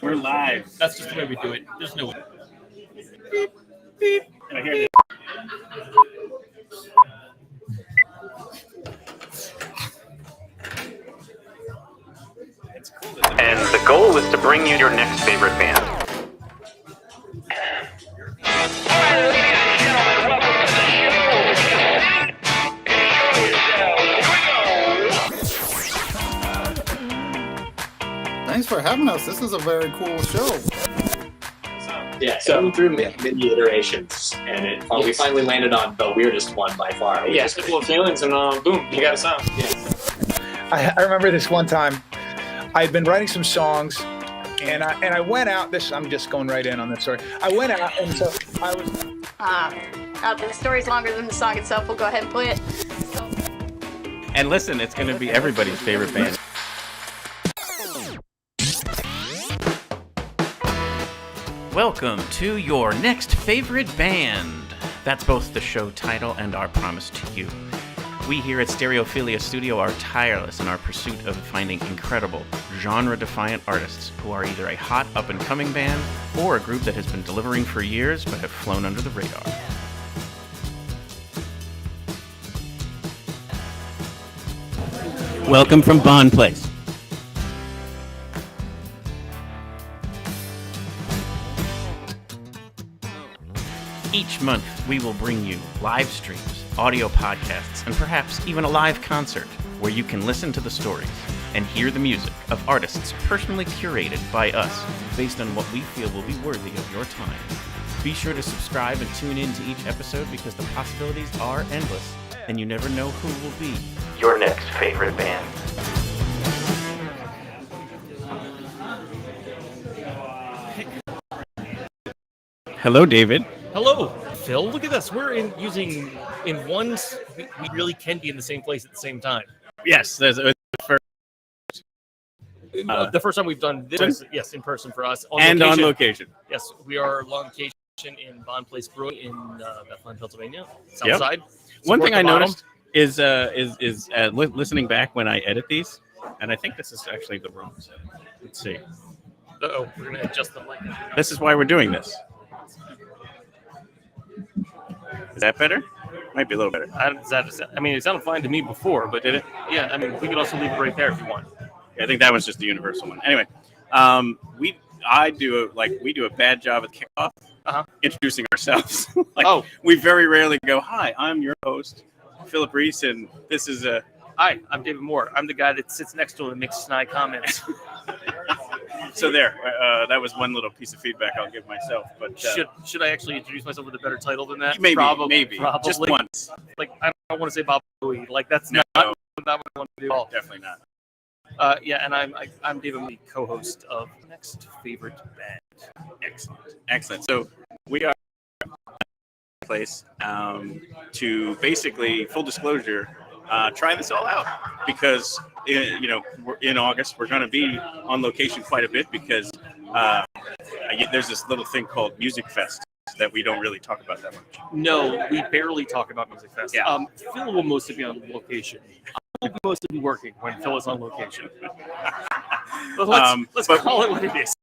We're live. That's just the way we do it. There's no way. Beep, beep. I hear you. It's cool. And the goal is to bring you your next favorite band. Thanks for having us. This is a very cool show. Yeah, so through many iterations, and we finally landed on the weirdest one by far. Yeah, simple feelings, and boom, you got a sound. I remember this one time. I had been writing some songs, and I went out. I'm just going right in on this story. I went out, and so I was. The story's longer than the song itself. We'll go ahead and play it. And listen, it's going to be everybody's favorite band. Welcome to your next favorite band. That's both the show title and our promise to you. We here at Stereophilia Studio are tireless in our pursuit of finding incredible, genre-defiant artists who are either a hot up-and-coming band or a group that has been delivering for years but have flown under the radar. Welcome from Bonn Place. Each month, we will bring you live streams, audio podcasts, and perhaps even a live concert where you can listen to the stories and hear the music of artists personally curated by us based on what we feel will be worthy of your time. Be sure to subscribe and tune in to each episode because the possibilities are endless and you never know who will be Your next favorite band. Hello, David. Hello, Phil. Look at us. We're using one. We really can be in the same place at the same time. Yes, there's a first. The first time we've done this, yes, in person for us. On location. Yes, we are on location in Bonn Place Brewing in Bethlehem, Pennsylvania, South Side. One thing I noticed is listening back when I edit these, and I think this is actually the wrong set. Let's see. Uh-oh, we're going to adjust the mic. This is why we're doing this. Is that better? Might be a little better. I mean, it sounded fine to me before, but did it? Yeah, I mean, we could also leave it right there if you want. Yeah, I think that was just the universal one. Anyway, we do a bad job at kickoff introducing ourselves. We very rarely go, "Hi, I'm your host, Phillip Reese, and this is a." Hi, I'm David Moore. I'm the guy that sits next to him and makes snide comments. So there, that was one little piece of feedback I'll give myself. But should I actually introduce myself with a better title than that? Maybe, Probably. just once. Like I don't want to say Bob Bowie. Like that's not what I want to do at all. Definitely not. Yeah, and I'm David, the co-host of Next Favorite Band. Excellent. So we are place to basically full disclosure. Try this all out because in August we're going to be on location quite a bit because there's this little thing called Music Fest that we don't really talk about that much. No, we barely talk about Music Fest. Yeah. Phil will mostly be on location. I will mostly be working when Phil is on location. But let's call it what it is.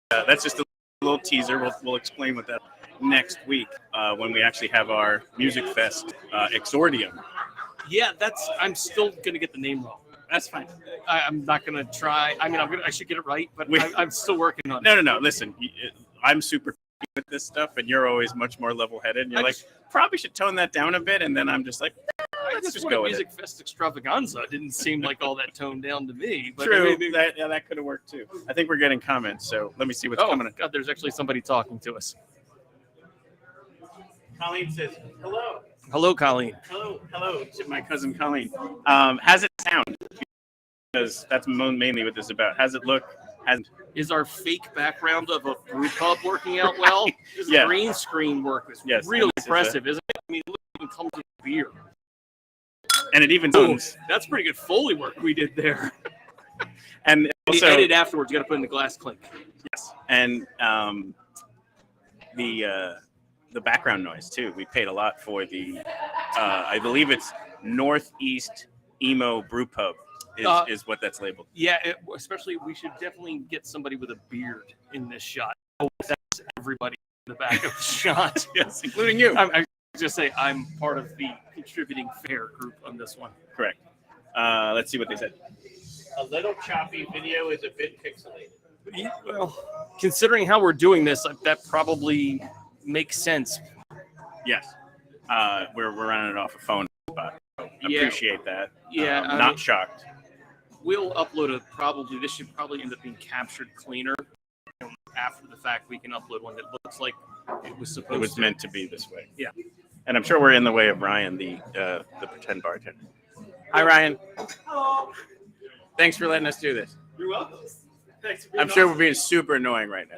That's just a little teaser. We'll explain what that next week when we actually have our Music Fest exordium. Yeah, I'm still gonna get the name wrong. That's fine. I'm not gonna try. I mean, I should get it right, but I'm still working on it. No. Listen, I'm super with this stuff, and you're always much more level-headed. And you're probably should tone that down a bit, and then I'm just like, let's just go with Music Fest extravaganza didn't seem like all that toned down to me. But true. That could have worked too. I think we're getting comments, so let me see what's coming. God, there's actually somebody talking to us. Colleen says, hello. Hello, Colleen. Hello. My cousin Colleen. How's it sound? Because that's mainly what this is about. How's it look? Is our fake background of a brew pub working out well? This green screen work is really impressive, isn't it? I mean, it even comes with beer. And it even sounds. That's pretty good Foley work we did there. And also, edit afterwards, you got to put in the glass clink. Yes. And the background noise too. We paid a lot for the I believe it's Northeast Emo Brew Pub is what that's labeled. Yeah, especially we should definitely get somebody with a beard in this shot. Oh, that's everybody in the back of the shot. Yes, including you. I just say I'm part of the contributing fair group on this one. Correct. Let's see what they said. A little choppy, video is a bit pixelated. Well, considering how we're doing this, that probably makes sense. Yes. We're running it off a phone spot. So appreciate that. Yeah, not shocked. We'll upload this should probably end up being captured cleaner. After the fact, we can upload one that looks like it was supposed to. It was meant to be this way. Yeah. And I'm sure we're in the way of Ryan, the pretend bartender. Hi, Ryan. Hello. Thanks for letting us do this. You're welcome. Thanks for being I'm sure we're being super annoying right now.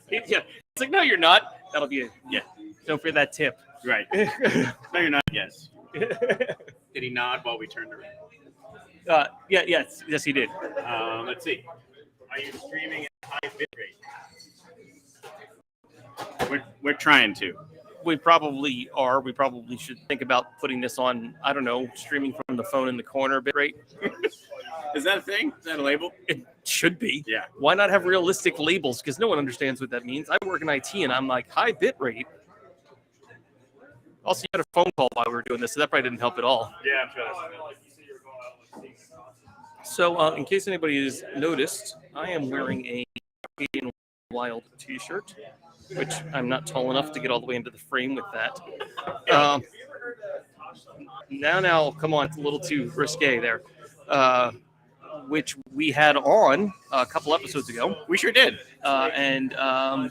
Yeah. It's like, no, you're not. That'll be it. Yeah. Don't forget that tip. Right. No, you're not. Yes. Did he nod while we turned around? Yes, he did. Let's see. Are you streaming at high bit rate? We're trying to. We probably are. We probably should think about putting this on, I don't know, streaming from the phone in the corner bitrate. Is that a thing? Is that a label? It should be. Yeah. Why not have realistic labels? Because no one understands what that means. I work in IT and I'm like, high bitrate. Also, you had a phone call while we were doing this, so that probably didn't help at all. Yeah, I'm sure. So, in case anybody has noticed, I am wearing a Canadian Wild t-shirt, which I'm not tall enough to get all the way into the frame with that. Now, come on, it's a little too risque there. Which we had on a couple episodes ago. We sure did. And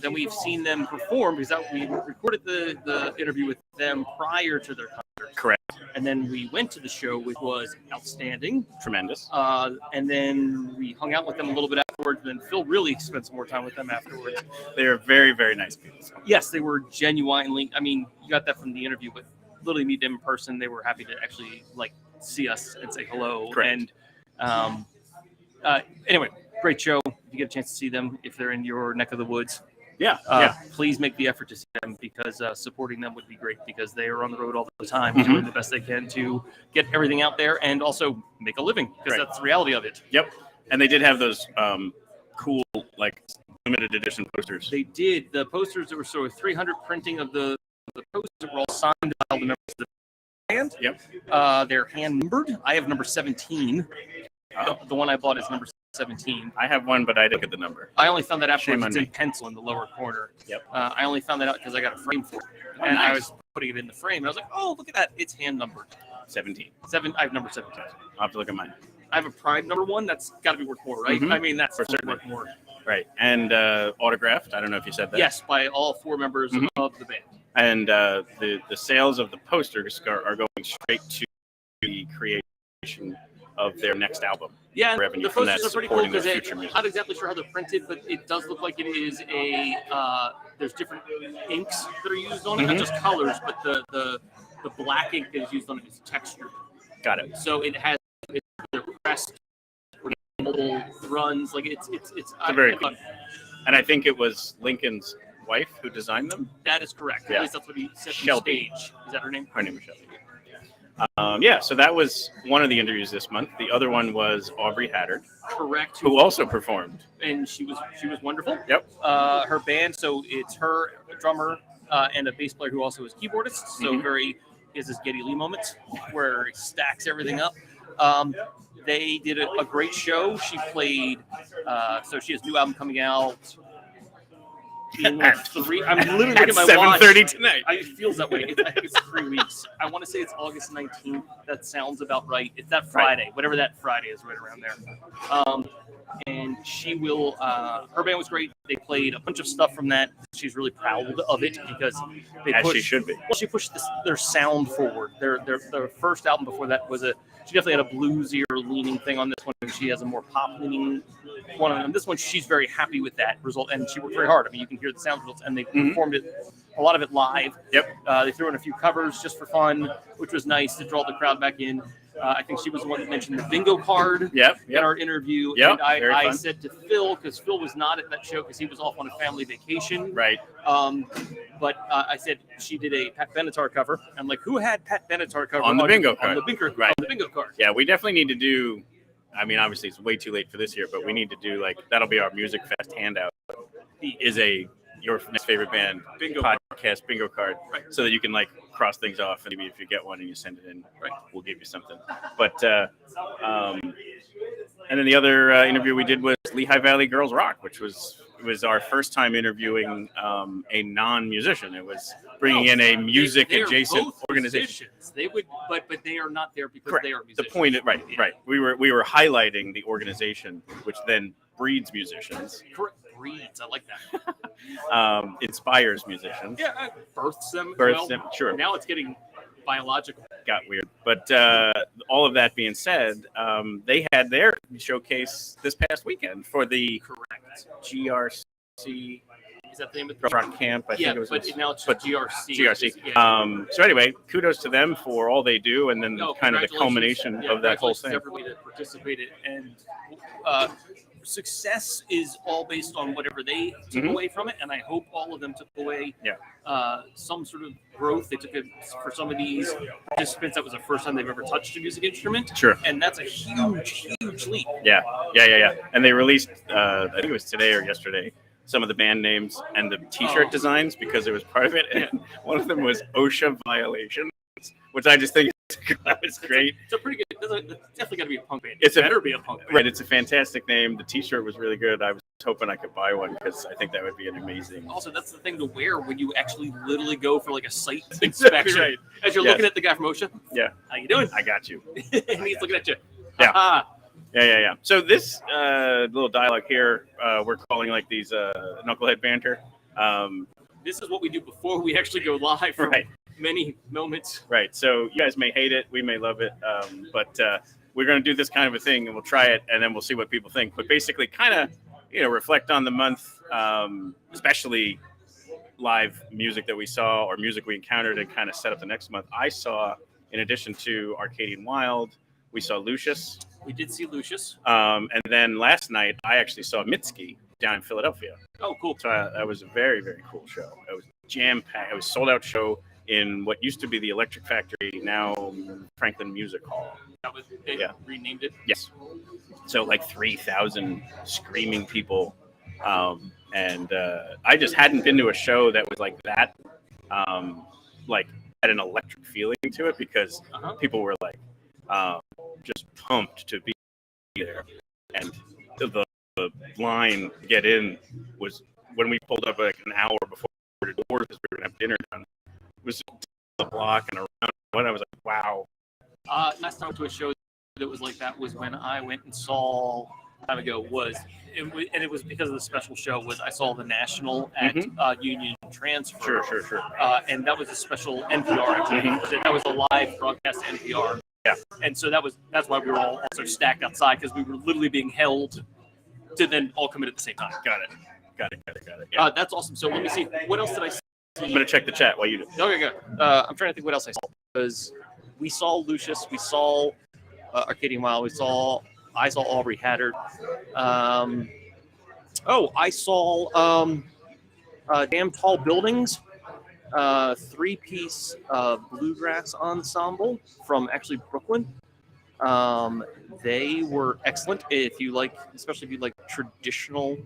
then we've seen them perform because we recorded the interview with them prior to their concert. Correct. And then we went to the show, which was outstanding. Tremendous. And then we hung out with them a little bit afterwards. And then Phil really spent some more time with them afterwards. They are very, very nice people. Yes, they were genuinely. I mean, you got that from the interview, but literally meet them in person. They were happy to actually see us and say hello. Correct. And anyway, great show. If you get a chance to see them, if they're in your neck of the woods, please make the effort to see them because supporting them would be great because they are on the road all the time, doing the best they can to get everything out there and also make a living because that's the reality of it. Yep. And they did have those cool, limited edition posters. They did. The posters that were sort of 300 printing of the posters that were all signed by all the members of the band. Yep. They're hand numbered. I have number 17. The one I bought is number 17. I have one, but I didn't get the number. I only found that out because it's on in me. pencil in the lower corner. Yep. I only found that out because I got a frame for it. And I was putting it in the frame, and I was like, oh, look at that. It's hand numbered. 17. I have number 17. I'll have to look at mine. I have a prime number 1. That's got to be worth more, right? Mhm. I mean, that's For certain. worth more. Right. And autographed. I don't know if you said that. Yes, by all 4 members of the band. And the sales of the posters are going straight to the creation of their next album. Yeah, revenue the from posters that are pretty cool supporting because their I'm future music. not exactly sure how they're printed, but it does look like it is there's different inks that are used on it, not just colors, but the black ink that is used on it is textured. Got it. So it has the crest, mobile runs, it's very cool. And I think it was Lincoln's wife who designed them. That is correct. Yeah. At least that's what he said on Shelby. stage. Is that her name? Her name is Shelby. So that was one of the interviews this month. The other one was Aubrey Haddard, Correct. who also performed. And she was wonderful. Yep. Her band, so it's her, a drummer, and a bass player who also is keyboardist. So he has this Geddy Lee moment where he stacks everything up. They did a great show. She played, so she has a new album coming out. I'm literally looking at my watch. 7:30 tonight. It feels that way. I think it's 3 weeks. I want to say it's August 19th. That sounds about right. It's that Friday, whatever that Friday is, right around there. And she will. Her band was great. They played a bunch of stuff from that. She's really proud of it because they As pushed, she should be. Well, she pushed their sound forward. Their first album before that was she definitely had a bluesier leaning thing on this one. She has a more pop leaning one. On this one, she's very happy with that result, and she worked very hard. I mean, you can hear the sound results, and they performed a lot of it live. Yep. They threw in a few covers just for fun, which was nice to draw the crowd back in. I think she was the one that mentioned the bingo card Yep. in our interview. Yep, And very I fun. said to Phil, because Phil was not at that show because he was off on a family vacation. Right. But I said she did a Pat Benatar cover. I'm like, who had Pat Benatar cover On the bingo card. On the bingo, Right. on the bingo card. Yeah, we definitely need to do. I mean, obviously, it's way too late for this year, but we need to do that'll be our Music Fest handout. Is your next favorite band Bingo podcast bingo card, Right. so that you can cross things off, and maybe if you get one and you send it in, Right. we'll give you something. But and then the other interview we did was Lehigh Valley Girls Rock, which was our first time interviewing a non-musician. It was bringing in a music adjacent organization. Musicians. They would, but they are not there because Correct. they are The musicians. point, right. We were highlighting the organization, which then breeds musicians, Correct. Breeds. I like that. inspires musicians. Yeah, births them. Sure. Now it's getting biological. Got weird. But all of that being said, they had their showcase this past weekend for the Correct. GRC Is that the name of the Rock Camp. I think it was. but now it's just GRC. GRC. Yeah. So anyway, kudos to them for all they do, and then kind of the Congratulations. culmination of that whole Congratulations thing. to everybody that participated, and success is all based on whatever they took Mhm. away from it, and I hope all of them took away some sort of growth. They took it for some of these participants. That was the first time they've ever touched a music instrument. Sure. And that's a huge leap. Yeah. And they released, I think it was today or yesterday, some of the band names and the T-shirt designs because it was part of it. And one of them was OSHA violations, which I just think that was great. It's a pretty good. It's definitely got to be a punk band. It better be a punk band. Right. It's a fantastic name. The T-shirt was really good. I was hoping I could buy one because I think that would be an amazing. Also, that's the thing to wear when you actually literally go for a site inspection. Right. As you're looking at the guy from OSHA. Yeah. How you doing? I got you. And he's looking at you. Yeah. Ha-ha. Yeah. So this little dialogue here, we're calling these Knucklehead Banter. This is what we do before we actually go live for many moments. Right. So you guys may hate it, we may love it, but we're going to do this kind of a thing, and we'll try it, and then we'll see what people think. But basically, kind of, reflect on the month, especially live music that we saw or music we encountered, and kind of set up the next month. I saw, in addition to Arcadian Wild, we saw Lucius. We did see Lucius. And then last night, I actually saw Mitski down in Philadelphia. Oh, cool. So that was a very, very cool show. It was jam-packed. It was a sold-out show in what used to be the Electric Factory, now Franklin Music Hall. That was they renamed it. Yes. So 3,000 screaming people. And I just hadn't been to a show that was like that, had an electric feeling to it, because people were just pumped to be there. And the line to get in was when we pulled up an hour before the doors because we were going to have dinner done. It was a block and around. And I was like, wow. Last time I went to a show that was like that was when I went and saw time ago and it was because of the special show I saw the National at Union Transfer. Sure. And that was a special NPR. That was a live broadcast to NPR. Yeah. And so that's why we were all also stacked outside, because we were literally being held to then all come in at the same time. Got it. Yeah. That's awesome. So let me see. What else did I see? I'm going to check the chat while you do. Okay, good. I'm trying to think what else I saw. Because we saw Lucius, we saw Arcadian Wild, I saw Aubrey Haddard. I saw Damn Tall Buildings, 3-piece bluegrass ensemble from actually Brooklyn. They were excellent. Especially if you like traditional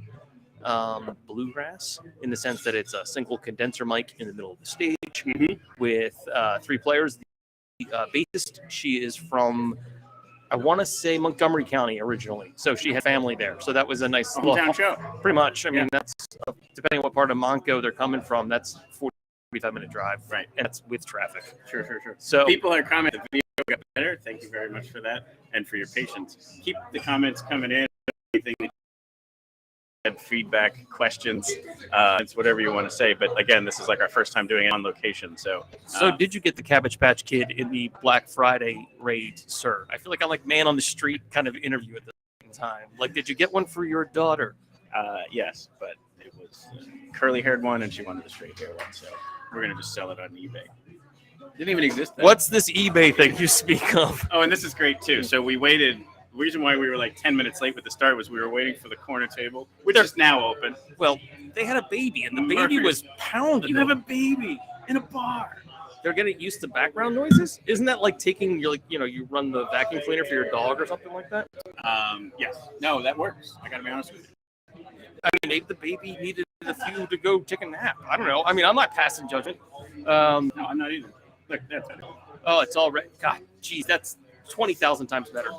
bluegrass, in the sense that it's a single condenser mic in the middle of the stage with 3 players. The bassist, she is from, I want to say, Montgomery County originally, so she had family there. So that was a nice hometown show. Pretty much. I mean, that's depending on what part of Monco they're coming from. That's 45-minute drive, right? And that's with traffic. Sure. So people are commenting. The video got better. Thank you very much for that and for your patience. Keep the comments coming in. Anything that feedback, questions, it's whatever you want to say. But again, this is our first time doing it on location. So did you get the Cabbage Patch Kid in the Black Friday raid, sir? I feel like I'm man on the street kind of interview at the same time. Did you get one for your daughter? Yes, but it was a curly-haired one, and she wanted the straight hair one. So we're gonna just sell it on eBay. Didn't even exist then. What's this eBay thing you speak of? Oh, and this is great too. So we waited. The reason why we were like 10 minutes late with the start was we were waiting for the corner table, which is now open. Well, they had a baby, and the baby was pounded. You have a baby in a bar. They're getting used to background noises. Isn't that like taking your, like, you run the vacuum cleaner for your dog or something like that? Yes. No, that works. I got to be honest with you. I mean, maybe the baby needed a few to go take a nap. I don't know. I mean, I'm not passing judgment. No, I'm not either. Look, that's better. Oh, it's all right. God, geez, that's 20,000 times better.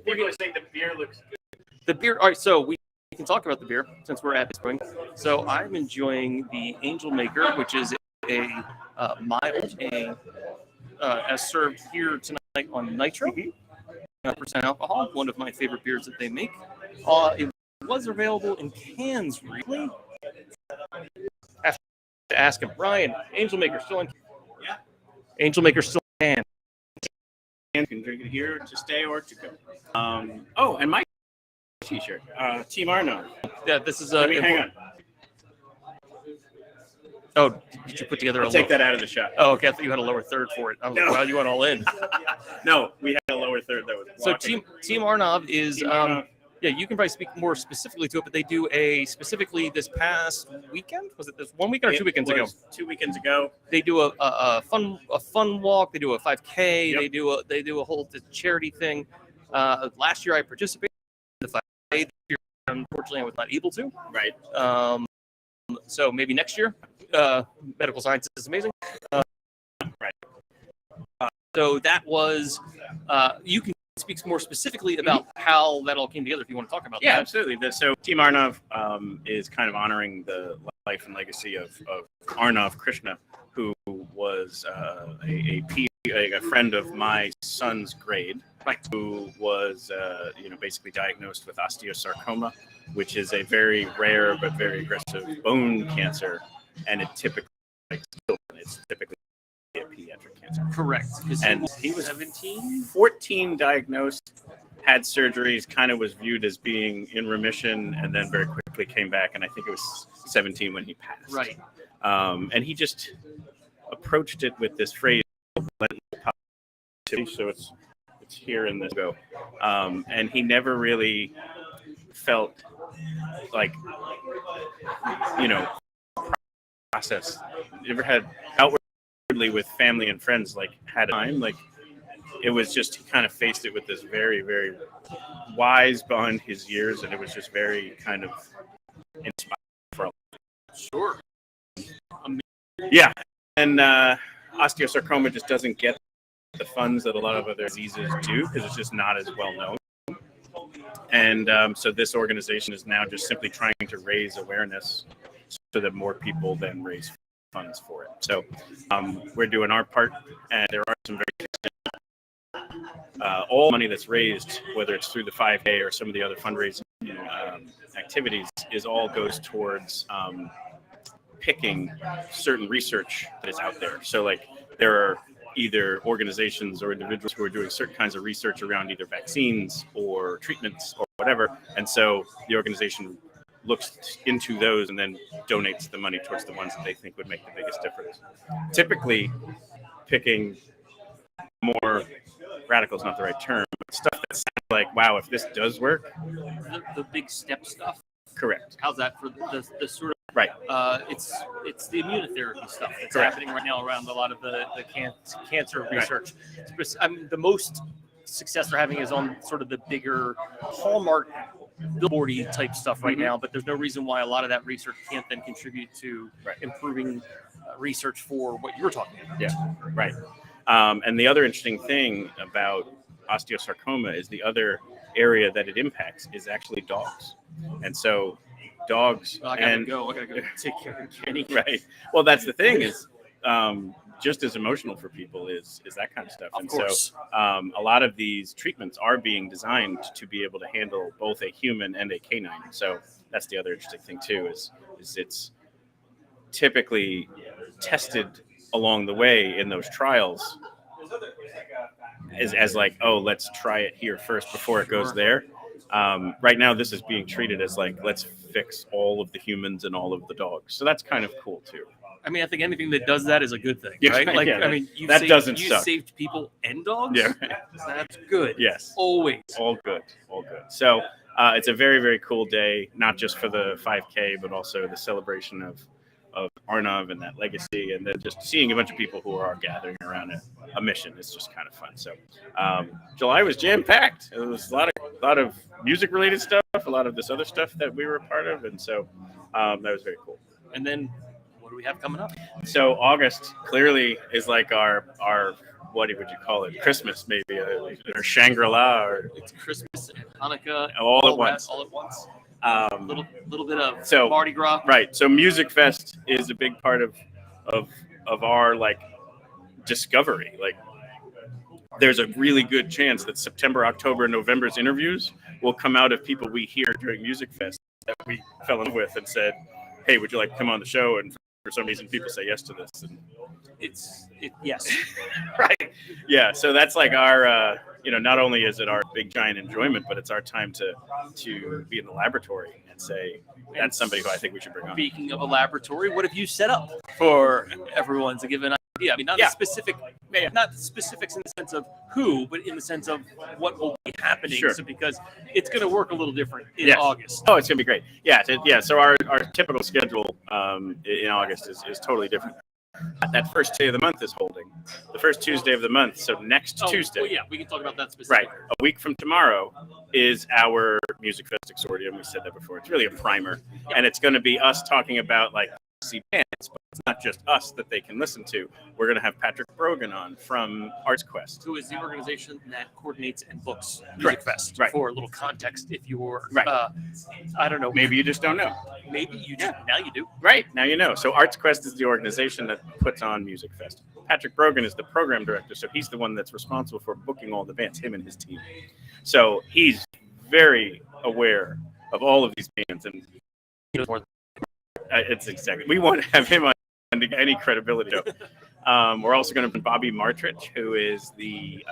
People are saying the beer looks good. The beer. All right, so we can talk about the beer since we're at Brewing. So I'm enjoying the Angel Maker, which is a mild, as served here tonight on Nitro. 100% alcohol. One of my favorite beers that they make. It was available in cans, really. I have to ask him, Ryan. Angel Maker still in? Yeah. Angel Maker still in can. You can drink it here to stay or to go. Oh, and my T-shirt, Team Arno. Yeah, this is Hang on. Oh, did you put together I'll take that out of the shot. Oh, okay. I thought you had a lower third for it. I was like, wow, you went all in. No, we had a lower third that was blocking. So Team Arnov is Team Arnov. Yeah, you can probably speak more specifically to it, but they do specifically this past weekend. Was it this 1 weekend or 2 weekends ago? 2 weekends ago. They do a fun walk. They do a 5K. Yep. They do a whole charity thing. Last year I participated in the 5K. This year, unfortunately, I was not able to. Right. So maybe next year. Medical science is amazing. Right. So that was you can speak more specifically about how that all came together if you want to talk about that. Yeah, absolutely. So Team Arnav is kind of honoring the life and legacy of Arnav Krishna, who was a friend of my son's grade, who was basically diagnosed with osteosarcoma, which is a very rare but very aggressive bone cancer, and it's typically a pediatric cancer. Correct. And he was 17, 14 diagnosed, had surgeries, kind of was viewed as being in remission, and then very quickly came back. And I think it was 17 when he passed. Right. And he just approached it with this phrase, so it's here in this go. And he never really felt like, process. Never had outwardly with family and friends, had a time, it was just, he kind of faced it with this very, very wise beyond his years, and it was just very kind of inspiring for a Sure. Yeah. And osteosarcoma just doesn't get the funds that a lot of other diseases do because it's just not as well known. And so this organization is now just simply trying to raise awareness so that more people then raise funds for it. So we're doing our part, and there are some very all money that's raised, whether it's through the 5K or some of the other fundraising activities, all goes towards picking certain research that is out there. So there are either organizations or individuals who are doing certain kinds of research around either vaccines or treatments or whatever. And so the organization looks into those and then donates the money towards the ones that they think would make the biggest difference. Typically, picking more radical is not the right term, but stuff that sounds like, wow, if this does work. The big step stuff. Correct. How's that for the sort of right? It's the immunotherapy stuff that's Correct. happening right now around a lot of the cancer research. I mean, the most success we're having is on sort of the bigger hallmark billboardy type stuff right now, but there's no reason why a lot of that research can't then contribute to improving research for what you were talking about. Yeah, right. And the other interesting thing about osteosarcoma is the other area that it impacts is actually dogs. And so dogs I gotta go take care of Kenny. Right. Well, that's the thing is just as emotional for people is that kind of stuff. Of and course. So a lot of these treatments are being designed to be able to handle both a human and a canine. So that's the other interesting thing too is it's typically tested along the way in those trials as let's try it here first before it goes there. Right now, this is being treated as let's fix all of the humans and all of the dogs. So that's kind of cool too. I mean, I think anything that does that is a good thing, Yeah, right? Like, yeah, I mean, you that doesn't you suck. saved people and dogs. Yeah, right. That's good. Yes. Always. All good. So it's a very, very cool day, not just for the 5K, but also the celebration of Arnav and that legacy, and then just seeing a bunch of people who are gathering around a mission is just kind of fun. So July was jam-packed. It was a lot of music-related stuff, a lot of this other stuff that we were a part of, and so that was very cool. And then, what do we have coming up? So August clearly is like our what would you call it? Christmas, maybe, or Shangri-La, or It's Christmas and Hanukkah all at once. All at once. Little Little bit of So- Mardi Gras. Right. So Music Fest is a big part of our like discovery. Like, there's a really good chance that September, October, and November's interviews will come out of people we hear during Music Fest that we fell in love with and said, "Hey, would you like to come on the show?" And for some reason, people say yes to this. And Yes. right. Yeah. So that's like our, not only is it our big giant enjoyment, but it's our time to be in the laboratory and say, that's somebody who I think we should bring on. Speaking of a laboratory, what have you set up for everyone to give an idea? I mean, not the specifics in the sense of who, but in the sense of what will be happening. Sure. So because it's going to work a little different in Yes. August. Oh, it's gonna be great. Yeah. So our typical schedule in August is totally different. That first day of the month is holding. The first Tuesday of the month. So next Tuesday. Well, yeah, we can talk about that specifically. Right. A week from tomorrow is our Music Fest Exordium. We said that before. It's really a primer. And it's going to be us talking about like see bands, but it's not just us that they can listen to. We're going to have Patrick Brogan on from Arts Quest, Who is the organization that coordinates and books Music Correct. Fest. Right. For a little context, if you're, Right. I don't know. Maybe you just don't know. Maybe you do. Now you do. Right. Now you know. So Arts Quest is the organization that puts on Music Fest. Patrick Brogan is the program director, so he's the one that's responsible for booking all the bands, him and his team. So he's very aware of all of these bands, and it's exactly. We want to have him on any credibility. We're also going to bring Bobby Martrich, who is the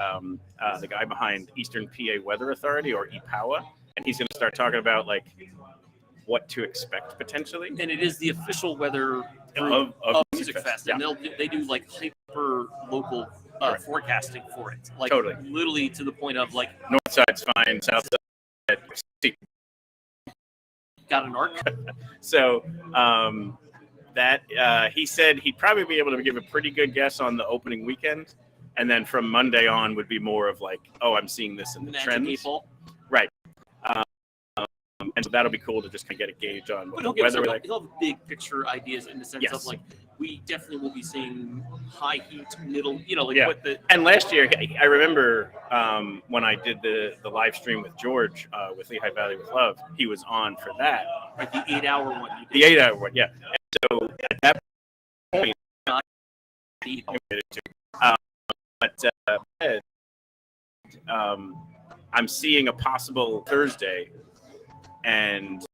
guy behind Eastern PA Weather Authority, or EPOWA, and he's going to start talking about like what to expect potentially. And it is the official weather Of Music Fest. And they do like hyper local forecasting for it. Like Totally. literally to the point of like North side's fine, south side. got an arc. So he said he'd probably be able to give a pretty good guess on the opening weekend, and then from Monday on would be more of like, oh, I'm seeing this in the Magic trends. 8 Ball. Right. And so that'll be cool to just kind of get a gauge on But what the weather like. he'll have big picture ideas in the sense Yes. of like we definitely will be seeing high heat, middle, like Yeah. what the And last year, I remember when I did the live stream with George with Lehigh Valley with Love, he was on for that. like the 8-hour one. You The 8 hour one, yeah. And so at that point, I'm seeing a possible Thursday, and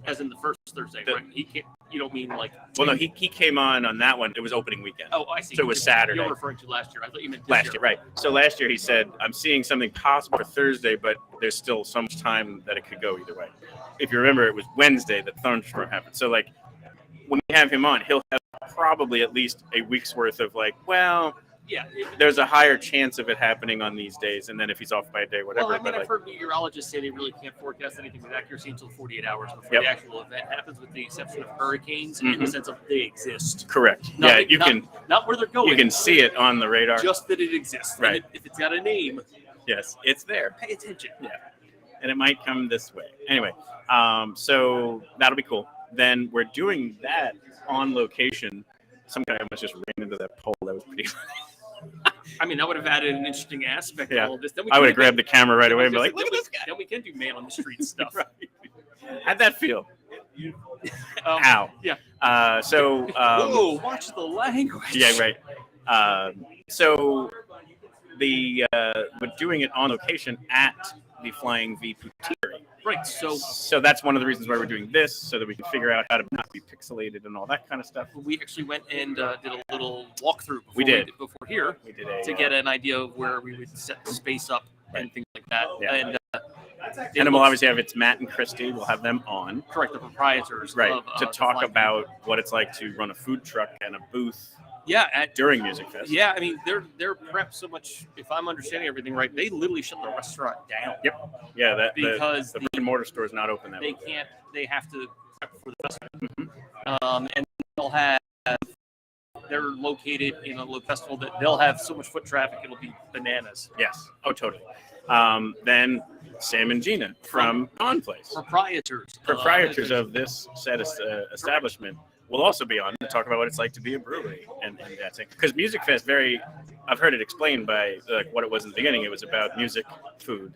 as in the first Thursday, right? He can't. You don't mean like? well, no, he came on that one. It was opening weekend. Oh, I see. So it was Saturday. You're referring to last year. I thought you meant this Last year, right? So last year he said, "I'm seeing something possible for Thursday, but there's still so much time that it could go either way." If you remember, it was Wednesday that thunderstorm happened. So like, when we have him on, he'll have probably at least a week's worth of like, well, Yeah. there's a higher chance of it happening on these days, and then if he's off by a day, whatever. Well, I mean, but I've like, heard meteorologists say they really can't forecast anything with accuracy until 48 hours before Yep. the actual event happens, with the exception of hurricanes, in the Mhm. sense of they exist. correct. Not- Yeah, you not- can Not where they're going. you can see it on the radar. just that it exists. And Right. if it's got a name, Yes, it's there. pay attention. Yeah, and it might come this way. Anyway, so that'll be cool. Then we're doing that on location. Some guy almost just ran into that pole. That was pretty funny. I mean, that would have added an interesting aspect Yeah. to all of this. Then we I would have can- grabbed the camera right then away we and be like, just- look at then this we- guy. Then we can do man on the street stuff. Right. How'd that feel? Um, Ow. Yeah. So, Whoa! Watch the language. yeah, right. So we're doing it on location at the Flying V Putery. Right. So So that's one of the reasons why we're doing this, so that we can figure out how to not be pixelated and all that kind of stuff. we actually went and did a little walkthrough before We did. before here We did a to get an idea of where we would set the space up Right. and things like that. Yeah. And And then we'll obviously have Matt and Christy. We'll have them on. Correct, the proprietors. Right, Of, to the talk Flag about what it's like to run a food truck and a booth Yeah, during Music Fest. Yeah, I mean they're prepped so much. If I'm understanding everything right, they literally shut the restaurant down. Yep. Yeah, because the brick and mortar store is not open that they way. can't. They have to prep for the festival. Mm-hmm. And they'll have. They're located in a festival that they'll have so much foot traffic it'll be bananas. Yes. Oh, totally. Then Sam and Gina from Bonn Place, proprietors of this said establishment, will also be on to talk about what it's like to be a brewery and that thing. Because Music Fest, I've heard it explained by what it was in the beginning. It was about music, food,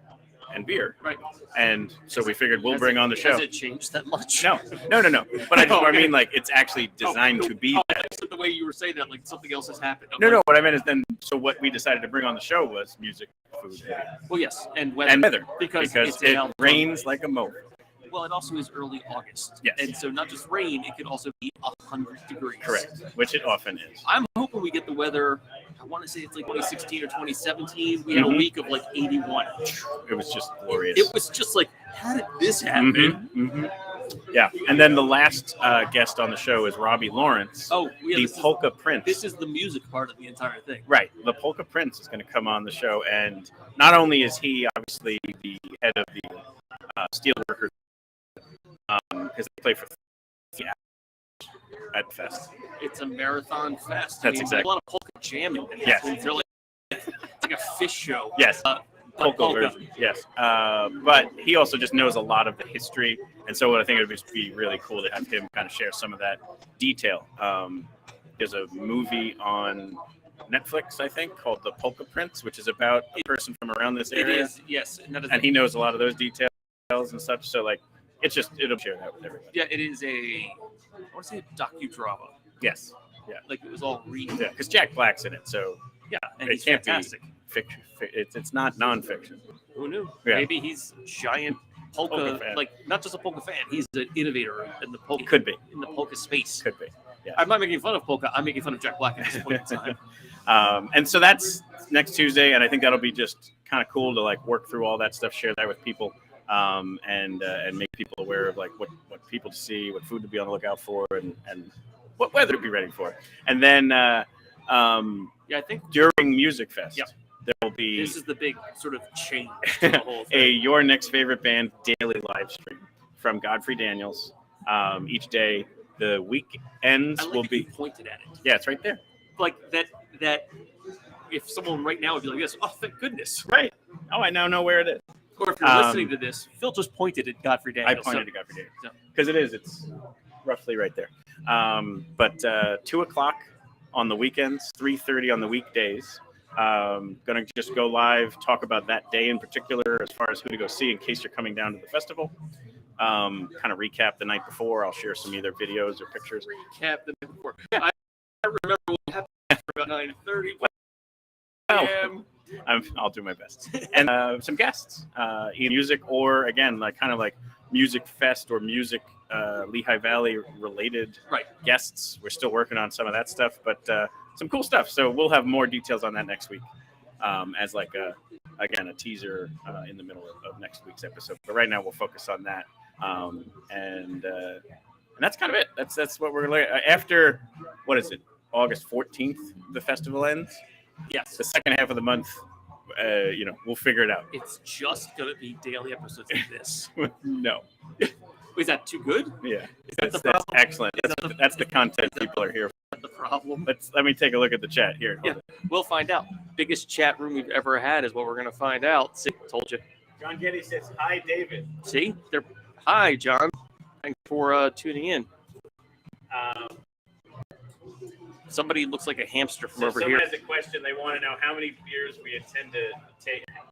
and beer. Right. And so we figured we'll bring on the show. Has it changed that much? No. But I mean, like, it's actually designed to be that. The way you were saying that, like something else has happened. No. What I meant is then. So what we decided to bring on the show was music, food, and beer. Well, yes, and weather. Because it's it rains like a mower. Well, it also is early August. Yes. And so not just rain, it could also be 100 degrees. Correct. Which it often is. I'm hoping we get the weather. I want to say it's like 2016 or 2017. We had a week of like 81. It was just glorious. It was just like, how did this happen? Yeah. And then the last guest on the show is Robbie Lawrence. Oh, yeah, the Polka Prince. This is the music part of the entire thing. Right. The Polka Prince is going to come on the show. And not only is he obviously the head of the Steelworkers, because they play for 3 hours at the fest. It's a marathon fest. That's exactly. There's a lot of polka jamming. Yes. It's like a fish show. Yes. Polka version. Yes. But he also just knows a lot of the history. And so I think it would be really cool to have him kind of share some of that detail. There's a movie on Netflix, I think, called The Polka Prince, which is about a person from around this area. It is, yes. And he knows a lot of those details and such. So, like, it'll share that with everybody. Yeah, it is I want to say a docudrama. Yes. Yeah. Like it was all real. Yeah, because Jack Black's in it, so yeah, and it he's can't fantastic. be fiction. It's not nonfiction. Who knew? Yeah. Maybe he's giant polka fan. like not just a polka fan. He's an innovator in the polka. Could be in the polka space. Could be. Yeah. I'm not making fun of polka. I'm making fun of Jack Black at this point in time. And so that's next Tuesday, and I think that'll be just kind of cool to like work through all that stuff, share that with people, and make people aware of like what people to see, what food to be on the lookout for, and what weather to be ready for. And then I think during Music Fest, there will be this is the big sort of change to the whole thing. a Your Next Favorite Band daily live stream from Godfrey Daniels. Each day, the weekends will be pointed at it. Yeah, it's right there. Like that. If someone right now would be like this, oh, thank goodness. Right. Oh, I now know where it is. Or if you're listening to this, Phil just pointed at Godfrey Daniels. I pointed to Godfrey Daniels. Because it's roughly right there. But 2 o'clock on the weekends, 3:30 on the weekdays. Going to just go live, talk about that day in particular as far as who to go see in case you're coming down to the festival. Kind of recap the night before. I'll share some either videos or pictures. Recap the night before. I remember what happened for about 9:30. I'll do my best. And some guests, either music or, again, like kind of like Music Fest or music Lehigh Valley related guests. We're still working on some of that stuff, but some cool stuff. So we'll have more details on that next week as like a teaser in the middle of next week's episode. But right now we'll focus on that. And that's kind of it. That's what we're going to after, what is it? August 14th, the festival ends. Yes. The second half of the month, we'll figure it out. It's just going to be daily episodes of this. No. Is that too good? Yeah. That's excellent. That's the content people are here for. The problem. Let me take a look at the chat here. Yeah, we'll find out. Biggest chat room we've ever had is what we're going to find out. See, told you. John Getty says, hi, David. See? Hi, John. Thanks for tuning in. Somebody looks like a hamster from over here. Someone has a question. They want to know how many beers we intend to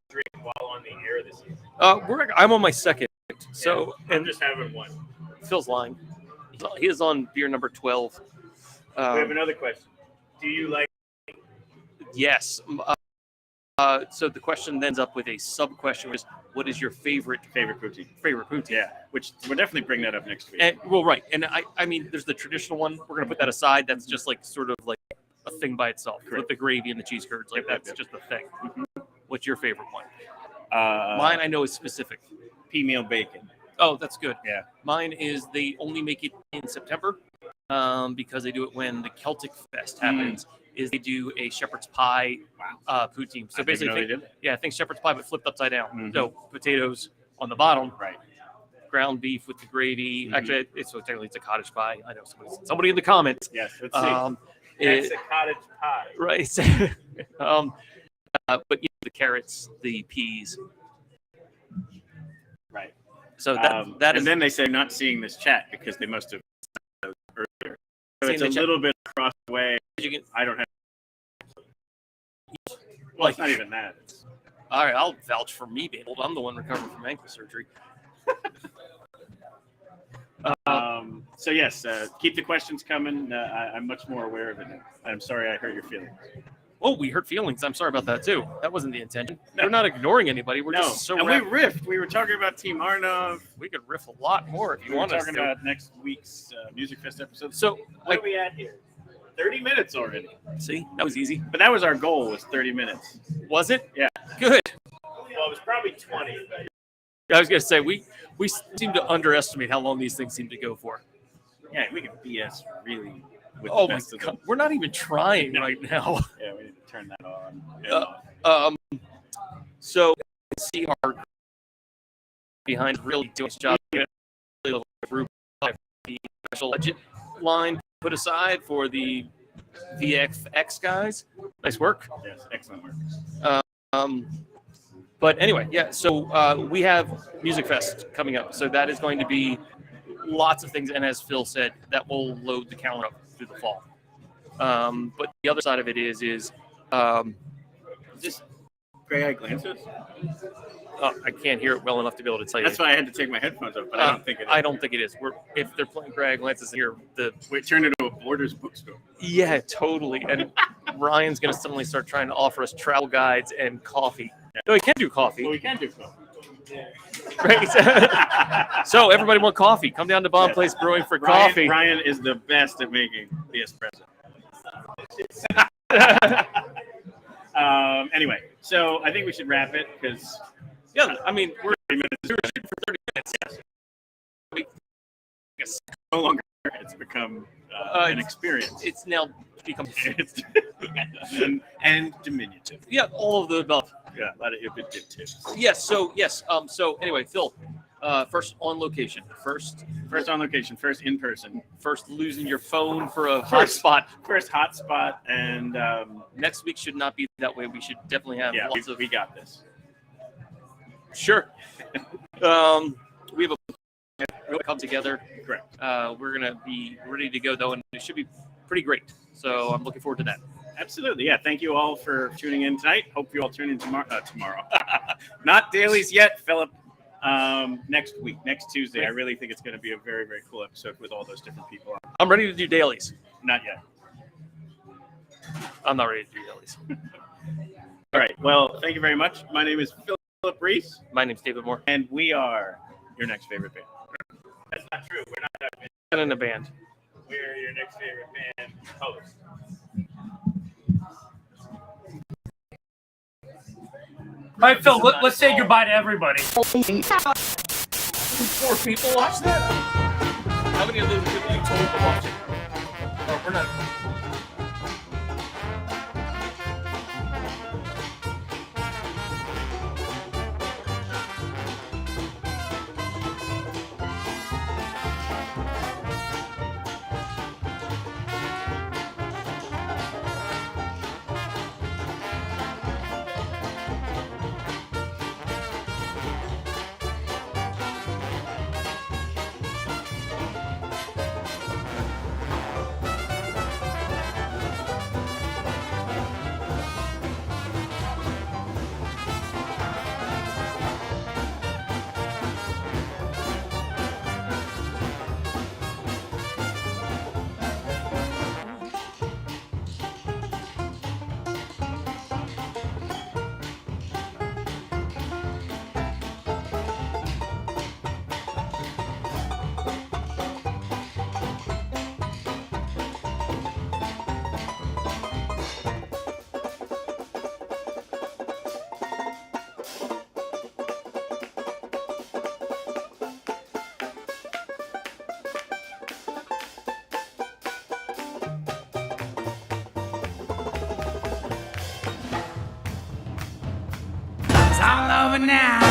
drink while on the air this season. I'm on my second. So I'm just having one. Phil's lying. He is on beer number 12. We have another question. Do you like? Yes. So the question ends up with a sub question, which is, what is your favorite poutine? Favorite poutine. Yeah, which we'll definitely bring that up next week. And, well, right. And I mean, there's the traditional one. We're going to put that aside. That's just like sort of like a thing by itself. Correct. With the gravy and the cheese curds. Like that's just a thing. Mm-hmm. What's your favorite one? Mine I know is specific. pea meal bacon. Oh, that's good. Yeah. Mine is they only make it in September because they do it when the Celtic Fest happens. Is they do a shepherd's pie poutine. So basically, think shepherd's pie but flipped upside down. Mm-hmm. So potatoes on the bottom, Right. ground beef with the gravy. Mm-hmm. Actually, technically it's a cottage pie. I know somebody in the comments. Yes. Let's see. It's a cottage pie. right. But the carrots, the peas. Right. So that is. And then they say not seeing this chat because they must have those earlier. So it's a little bit across the way. I don't have. Well, it's not even that. All right, I'll vouch for me, babe. I'm the one recovering from ankle surgery. So yes, keep the questions coming. I'm much more aware of it now. I'm sorry I hurt your feelings. Oh, we hurt feelings. I'm sorry about that too. That wasn't the intention. No. We're not ignoring anybody. We're just so. And we riffed. We were talking about Team Arnov. We could riff a lot more if you want us to. We were talking about next week's Music Fest episode. So what are we at here? 30 minutes already. See, that was easy. But that was our goal, was 30 minutes. Was it? Yeah. Good. Well, it was probably 20. But... I was going to say, we seem to underestimate how long these things seem to go for. Yeah, we can BS really with the best of them. We're not even trying right now. Yeah, we need to turn that on. So, see our behind really doing its job. The special budget line put aside for the VFX guys. Nice work. Yes, excellent work. But anyway, yeah. So we have Music Fest coming up. So that is going to be lots of things, and as Phil said, that will load the calendar up through the fall. But the other side of it is this gray eye glances? I can't hear it well enough to be able to tell you. That's why I had to take my headphones off, but I don't think it is. I don't think it is. If they're playing Gray Glances here, we turn it into a Borders bookstore. Yeah, totally. And Ryan's going to suddenly start trying to offer us travel guides and coffee. Yeah. No, he can't do coffee. Well, we can do coffee. Great. So everybody want coffee? Come down to Bonn Place Brewing for coffee. Ryan is the best at making the espresso. Anyway, so I think we should wrap it because I mean we're 30 minutes. We were shooting for 30 minutes. Yes. No longer. It's become an experience. It's now become and diminutive. Yeah, all of the above. Yeah, a lot of if it did too. Yes. So anyway, Phil, first on location, first on location, first in person, first losing your phone for a hotspot, first hotspot, and next week should not be that way. We should definitely have lots of. We got this. Sure. We have we'll come together. Correct. We're gonna be ready to go though, and it should be pretty great. So I'm looking forward to that. Absolutely. Yeah. Thank you all for tuning in tonight. Hope you all tune in tomorrow. Not dailies yet, Phillip. Next week, next Tuesday. I really think it's going to be a very, very cool episode with all those different people. I'm ready to do dailies. Not yet. I'm not ready to do dailies. All right. Well, thank you very much. My name is Phillip Reese. My name's David Moore. And we are your next favorite band. That's not true. We're not that band. Not in a band. We're your next favorite band host. All right, Phil, let's say goodbye to everybody. 4 people watch that? How many of those people you told to watch it? Oh, we're not. now.